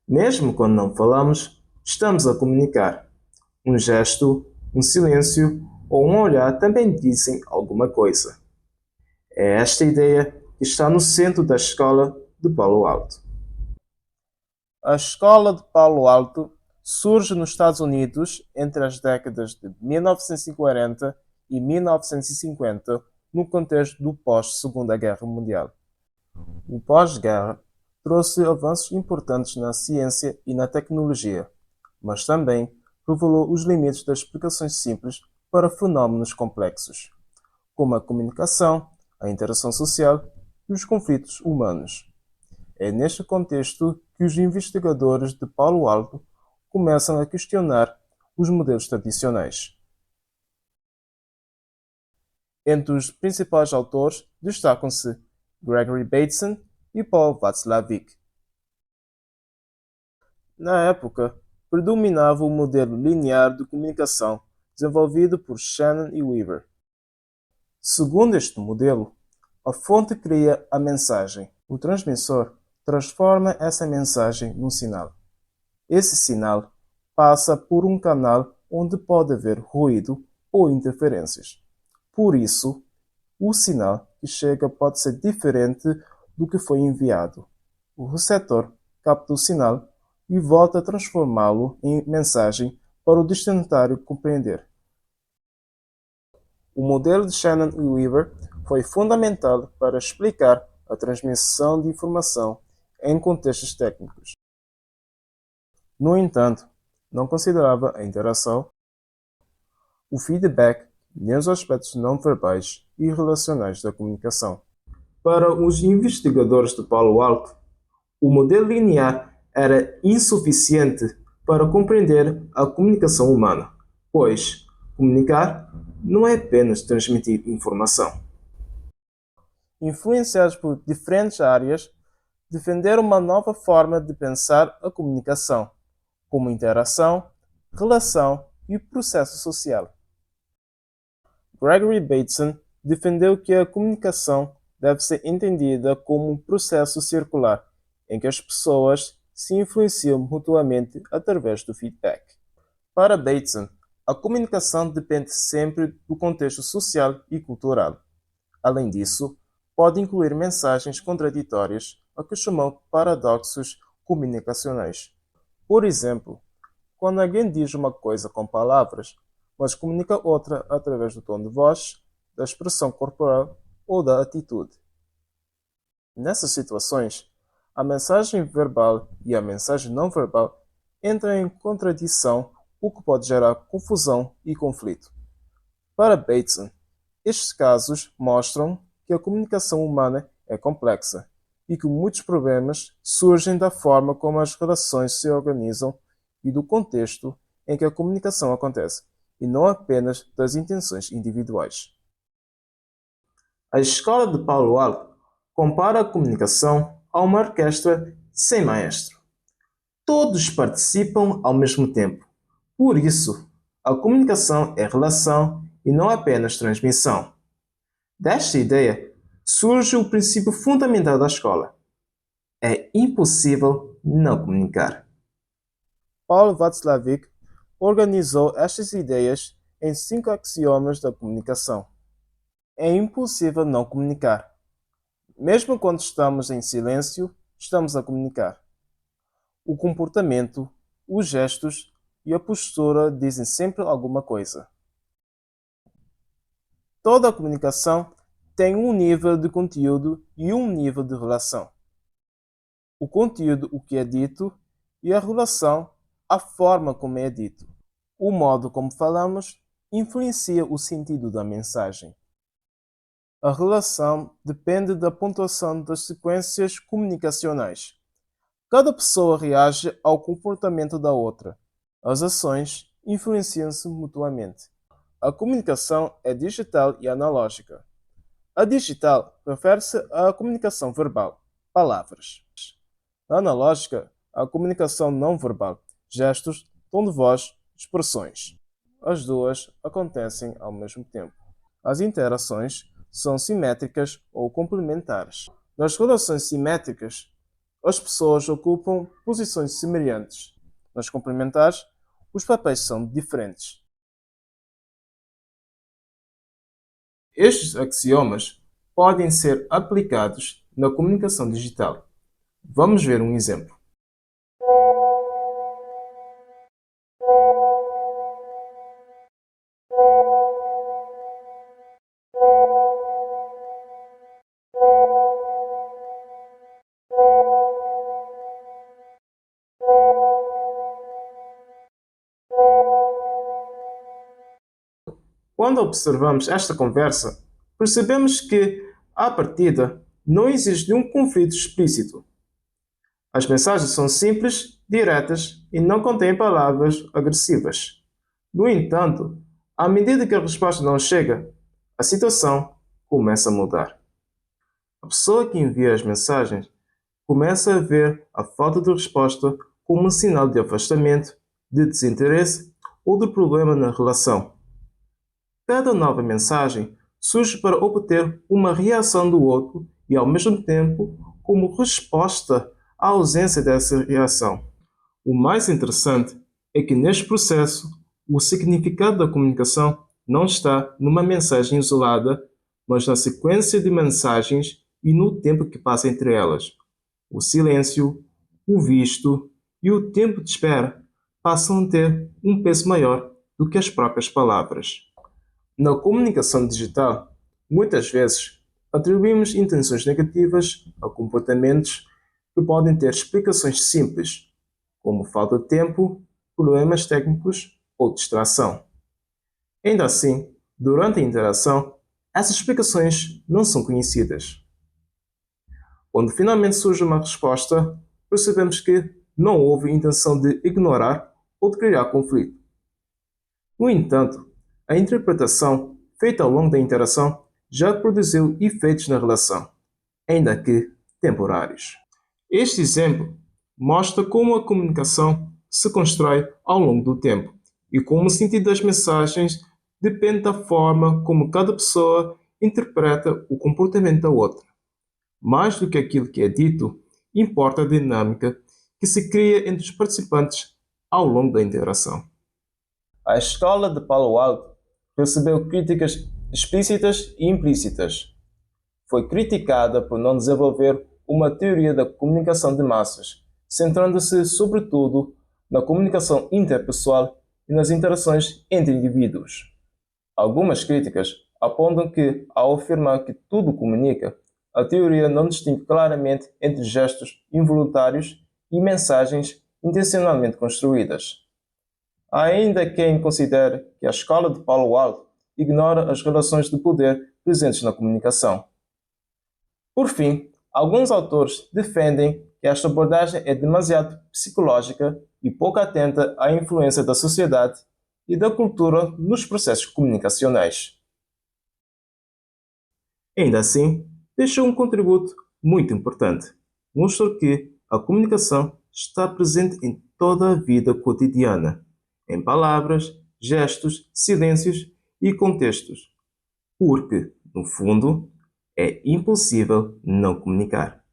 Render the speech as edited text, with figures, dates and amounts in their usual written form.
Mesmo quando não falamos, estamos a comunicar. Um gesto, um silêncio ou um olhar também dizem alguma coisa. É esta ideia que está no centro da escola de Palo Alto. A escola de Palo Alto surge nos Estados Unidos entre as décadas de 1940 e 1950, no contexto do pós-Segunda Guerra Mundial. O pós-guerra trouxe avanços importantes na ciência e na tecnologia, mas também revelou os limites das explicações simples para fenómenos complexos, como a comunicação, a interação social e os conflitos humanos. É neste contexto que os investigadores de Palo Alto começam a questionar os modelos tradicionais. Entre os principais autores destacam-se Gregory Bateson e Paul Václavic. Na época, predominava o modelo linear de comunicação desenvolvido por Shannon e Weaver. Segundo este modelo, a fonte cria a mensagem. O transmissor transforma essa mensagem num sinal. Esse sinal passa por um canal onde pode haver ruído ou interferências. Por isso, o sinal que chega pode ser diferente do que foi enviado. O receptor capta o sinal e volta a transformá-lo em mensagem para o destinatário compreender. O modelo de Shannon e Weaver foi fundamental para explicar a transmissão de informação em contextos técnicos. No entanto, não considerava a interação, o feedback nem os aspectos não verbais e relacionais da comunicação. Para os investigadores de Palo Alto, o modelo linear era insuficiente para compreender a comunicação humana, pois comunicar não é apenas transmitir informação. Influenciados por diferentes áreas, defenderam uma nova forma de pensar a comunicação, como interação, relação e processo social. Gregory Bateson defendeu que a comunicação deve ser entendida como um processo circular, em que as pessoas se influenciam mutuamente através do feedback. Para Bateson, a comunicação depende sempre do contexto social e cultural. Além disso, pode incluir mensagens contraditórias, o que chamou paradoxos comunicacionais. Por exemplo, quando alguém diz uma coisa com palavras, mas comunica outra através do tom de voz, da expressão corporal ou da atitude. Nessas situações, a mensagem verbal e a mensagem não verbal entram em contradição, o que pode gerar confusão e conflito. Para Bateson, estes casos mostram que a comunicação humana é complexa e que muitos problemas surgem da forma como as relações se organizam e do contexto em que a comunicação acontece, e não apenas das intenções individuais. A escola de Palo Alto compara a comunicação a uma orquestra sem maestro. Todos participam ao mesmo tempo. Por isso, a comunicação é relação e não apenas transmissão. Desta ideia surge o princípio fundamental da escola. É impossível não comunicar. Paul Václavic organizou estas ideias em 5 axiomas da comunicação. É impossível não comunicar. Mesmo quando estamos em silêncio, estamos a comunicar. O comportamento, os gestos e a postura dizem sempre alguma coisa. Toda a comunicação tem um nível de conteúdo e um nível de relação. O conteúdo, o que é dito, e a relação, a forma como é dito. O modo como falamos influencia o sentido da mensagem. A relação depende da pontuação das sequências comunicacionais. Cada pessoa reage ao comportamento da outra. As ações influenciam-se mutuamente. A comunicação é digital e analógica. A digital refere-se à comunicação verbal, palavras. A analógica, a comunicação não verbal, gestos, tom de voz, expressões. As duas acontecem ao mesmo tempo. As interações são simétricas ou complementares. Nas relações simétricas, as pessoas ocupam posições semelhantes. Nas complementares, os papéis são diferentes. Estes axiomas podem ser aplicados na comunicação digital. Vamos ver um exemplo. Quando observamos esta conversa, percebemos que, à partida, não existe um conflito explícito. As mensagens são simples, diretas e não contêm palavras agressivas. No entanto, à medida que a resposta não chega, a situação começa a mudar. A pessoa que envia as mensagens começa a ver a falta de resposta como um sinal de afastamento, de desinteresse ou de problema na relação. Cada nova mensagem surge para obter uma reação do outro e, ao mesmo tempo, como resposta à ausência dessa reação. O mais interessante é que, neste processo, o significado da comunicação não está numa mensagem isolada, mas na sequência de mensagens e no tempo que passa entre elas. O silêncio, o visto e o tempo de espera passam a ter um peso maior do que as próprias palavras. Na comunicação digital, muitas vezes atribuímos intenções negativas a comportamentos que podem ter explicações simples, como falta de tempo, problemas técnicos ou distração. Ainda assim, durante a interação, essas explicações não são conhecidas. Quando finalmente surge uma resposta, percebemos que não houve intenção de ignorar ou de criar conflito. No entanto, a interpretação feita ao longo da interação já produziu efeitos na relação, ainda que temporários. Este exemplo mostra como a comunicação se constrói ao longo do tempo e como o sentido das mensagens depende da forma como cada pessoa interpreta o comportamento da outra. Mais do que aquilo que é dito, importa a dinâmica que se cria entre os participantes ao longo da interação. A escola de Palo Alto recebeu críticas explícitas e implícitas. Foi criticada por não desenvolver uma teoria da comunicação de massas, centrando-se sobretudo na comunicação interpessoal e nas interações entre indivíduos. Algumas críticas apontam que, ao afirmar que tudo comunica, a teoria não distingue claramente entre gestos involuntários e mensagens intencionalmente construídas. Há ainda quem considere que a escola de Palo Alto ignora as relações de poder presentes na comunicação. Por fim, alguns autores defendem que esta abordagem é demasiado psicológica e pouco atenta à influência da sociedade e da cultura nos processos comunicacionais. Ainda assim, deixou um contributo muito importante. Mostrou que a comunicação está presente em toda a vida cotidiana, em palavras, gestos, silêncios e contextos, porque, no fundo, é impossível não comunicar.